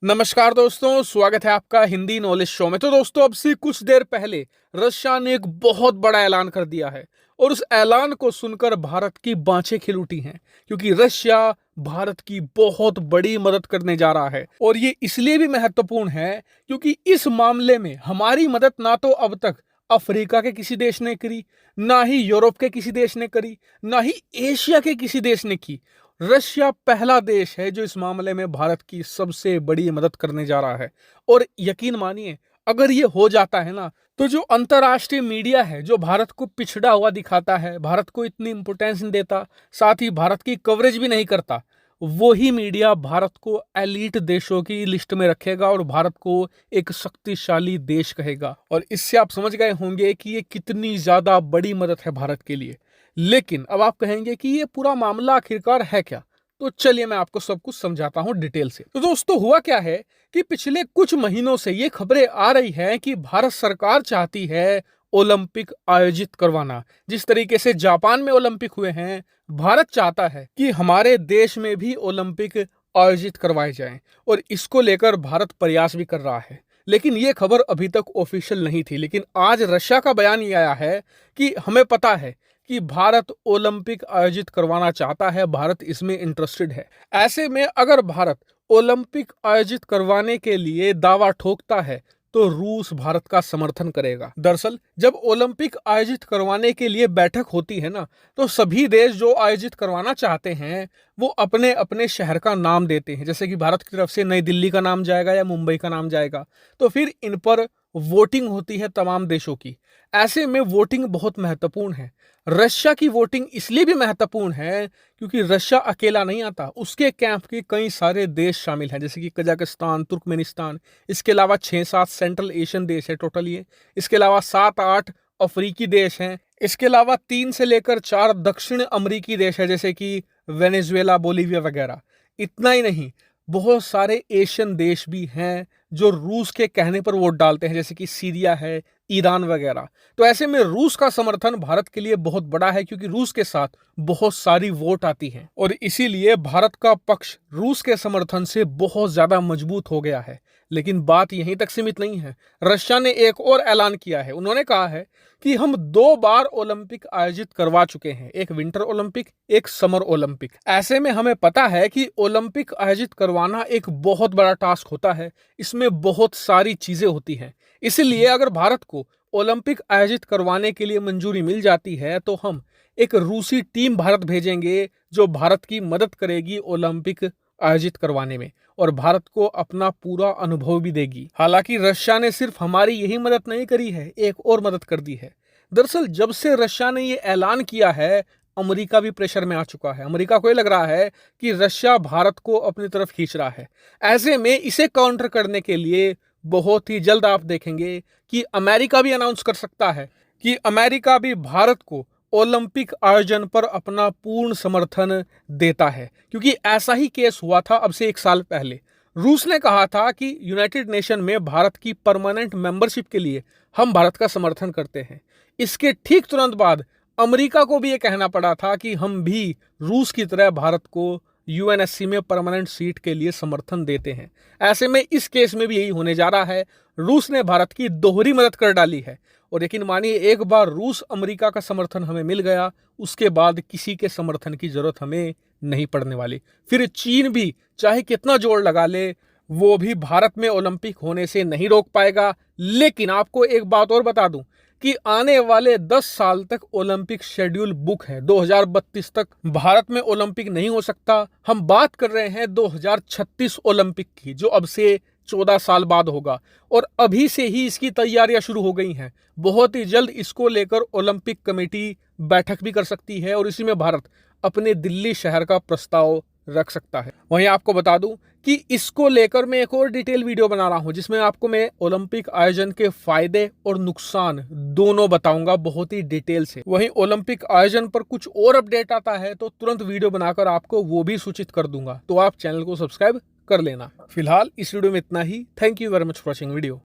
नमस्कार दोस्तों, स्वागत है आपका हिंदी नॉलेज शो में। तो दोस्तों, अब से कुछ देर पहले रशिया ने एक बहुत बड़ा ऐलान कर दिया है और उस ऐलान को सुनकर भारत की बाँछें खिल उठी हैं, क्योंकि रशिया भारत की बहुत बड़ी मदद करने जा रहा है। और ये इसलिए भी महत्वपूर्ण है क्योंकि इस मामले में हमारी मदद ना तो अब तक अफ्रीका के किसी देश ने करी, ना ही यूरोप के किसी देश ने करी, ना ही एशिया के किसी देश ने की। रशिया पहला देश है जो इस मामले में भारत की सबसे बड़ी मदद करने जा रहा है। और यकीन मानिए, अगर ये हो जाता है ना, तो जो अंतर्राष्ट्रीय मीडिया है जो भारत को पिछड़ा हुआ दिखाता है, भारत को इतनी इंपोर्टेंस नहीं देता, साथ ही भारत की कवरेज भी नहीं करता, वही मीडिया भारत को एलीट देशों की लिस्ट में रखेगा और भारत को एक शक्तिशाली देश कहेगा। और इससे आप समझ गए होंगे कि ये कितनी ज्यादा बड़ी मदद है भारत के लिए। लेकिन अब आप कहेंगे कि ये पूरा मामला आखिरकार है क्या। तो चलिए मैं आपको सब कुछ समझाता हूं डिटेल से। तो दोस्तों, हुआ क्या है कि पिछले कुछ महीनों से ये खबरें आ रही हैं कि भारत सरकार चाहती है ओलंपिक आयोजित करवाना। जिस तरीके से जापान में ओलंपिक हुए हैं, भारत चाहता है कि हमारे देश में भी ओलंपिक आयोजित करवाए जाएं। और इसको लेकर भारत प्रयास भी कर रहा है। लेकिन ये खबर अभी तक ऑफिशियल नहीं थी, लेकिन आज रशिया का बयान ये आया है कि हमें पता है कि भारत ओलंपिक आयोजित करवाना चाहता है, भारत इसमें इंटरेस्टेड है। ऐसे में अगर भारत ओलंपिक आयोजित करवाने के लिए दावा ठोकता है तो रूस भारत का समर्थन करेगा। दरअसल जब ओलंपिक आयोजित करवाने के लिए बैठक होती है ना, तो सभी देश जो आयोजित करवाना चाहते हैं वो अपने अपने शहर का नाम देते हैं। जैसे कि भारत की तरफ से नई दिल्ली का नाम जाएगा या मुंबई का नाम जाएगा, तो फिर इन पर वोटिंग होती है तमाम देशों की। ऐसे में वोटिंग बहुत महत्वपूर्ण है। रशिया की वोटिंग इसलिए भी महत्वपूर्ण है क्योंकि रशिया अकेला नहीं आता, उसके कैंप के कई सारे देश शामिल हैं, जैसे कि कजाकिस्तान, तुर्कमेनिस्तान। इसके अलावा 6-7 सेंट्रल एशियन देश है टोटल ये। इसके अलावा 7-8 अफ्रीकी देश हैं। इसके अलावा 3 से लेकर 4 दक्षिण अमेरिकी देश है, जैसे कि वेनेजुएला, बोलीविया वगैरह। इतना ही नहीं, बहुत सारे एशियन देश भी हैं जो रूस के कहने पर वोट डालते हैं, जैसे कि सीरिया है, ईरान वगैरह। तो ऐसे में रूस का समर्थन भारत के लिए बहुत बड़ा है, क्योंकि रूस के साथ बहुत सारी वोट आती हैं और इसीलिए भारत का पक्ष रूस के समर्थन से बहुत ज्यादा मजबूत हो गया है। लेकिन बात यहीं तक सीमित नहीं है। रशिया ने एक और ऐलान किया है। उन्होंने कहा है कि हम 2 बार ओलंपिक आयोजित करवा चुके हैं, एक विंटर ओलंपिक, एक समर ओलंपिक। ऐसे में हमें पता है कि ओलंपिक आयोजित करवाना एक बहुत बड़ा टास्क होता है, इसमें बहुत सारी चीजें होती हैं। इसलिए अगर भारत को ओलंपिक आयोजित करवाने के लिए मंजूरी मिल जाती है तो हम एक रूसी टीम भारत भेजेंगे जो भारत की मदद करेगी ओलंपिक आयोजित करवाने में, और भारत को अपना पूरा अनुभव भी देगी। हालांकि रशिया ने सिर्फ हमारी यही मदद नहीं करी है, एक और मदद कर दी है। दरअसल जब से रशिया ने ये ऐलान किया है, अमेरिका भी प्रेशर में आ चुका है। अमेरिका को ये लग रहा है कि रशिया भारत को अपनी तरफ खींच रहा है। ऐसे में इसे काउंटर करने के लिए बहुत ही जल्द आप देखेंगे कि अमेरिका भी अनाउंस कर सकता है कि अमेरिका भी भारत को ओलंपिक आयोजन पर अपना पूर्ण समर्थन देता है। क्योंकि ऐसा ही केस हुआ था अब से 1 साल पहले। रूस ने कहा था कि यूनाइटेड नेशन में भारत की परमानेंट मेंबरशिप के लिए हम भारत का समर्थन करते हैं। इसके ठीक तुरंत बाद अमेरिका को भी ये कहना पड़ा था कि हम भी रूस की तरह भारत को यूएनएससी में परमानेंट सीट के लिए समर्थन देते हैं। ऐसे में इस केस में भी यही होने जा रहा है। रूस ने भारत की दोहरी मदद कर डाली है। और यकीन मानिए, एक बार रूस अमेरिका का समर्थन हमें मिल गया, उसके बाद किसी के समर्थन की जरूरत हमें नहीं पड़ने वाली। फिर चीन भी चाहे कितना जोर लगा ले, वो भी भारत में ओलंपिक होने से नहीं रोक पाएगा। लेकिन आपको एक बात और बता दूं कि आने वाले 10 साल तक ओलंपिक शेड्यूल बुक है। 2032 तक भारत में ओलंपिक नहीं हो सकता। हम बात कर रहे हैं 2036 ओलंपिक की, जो अब से 14 साल बाद होगा। और अभी से ही इसकी तैयारियां शुरू हो गई हैं। बहुत ही जल्द इसको लेकर ओलंपिक कमेटी बैठक भी कर सकती है और इसी में भारत अपने दिल्ली शहर का प्रस्ताव रख सकता है। वहीं आपको बता दूं कि इसको लेकर मैं एक और डिटेल वीडियो बना रहा हूं, जिसमें आपको मैं ओलंपिक आयोजन के फायदे और नुकसान दोनों बताऊंगा बहुत ही डिटेल से। वहीं ओलंपिक आयोजन पर कुछ और अपडेट आता है तो तुरंत वीडियो बनाकर आपको वो भी सूचित कर दूंगा। तो आप चैनल को सब्सक्राइब कर लेना। फिलहाल इस वीडियो में इतना ही। Thank you very much for watching video.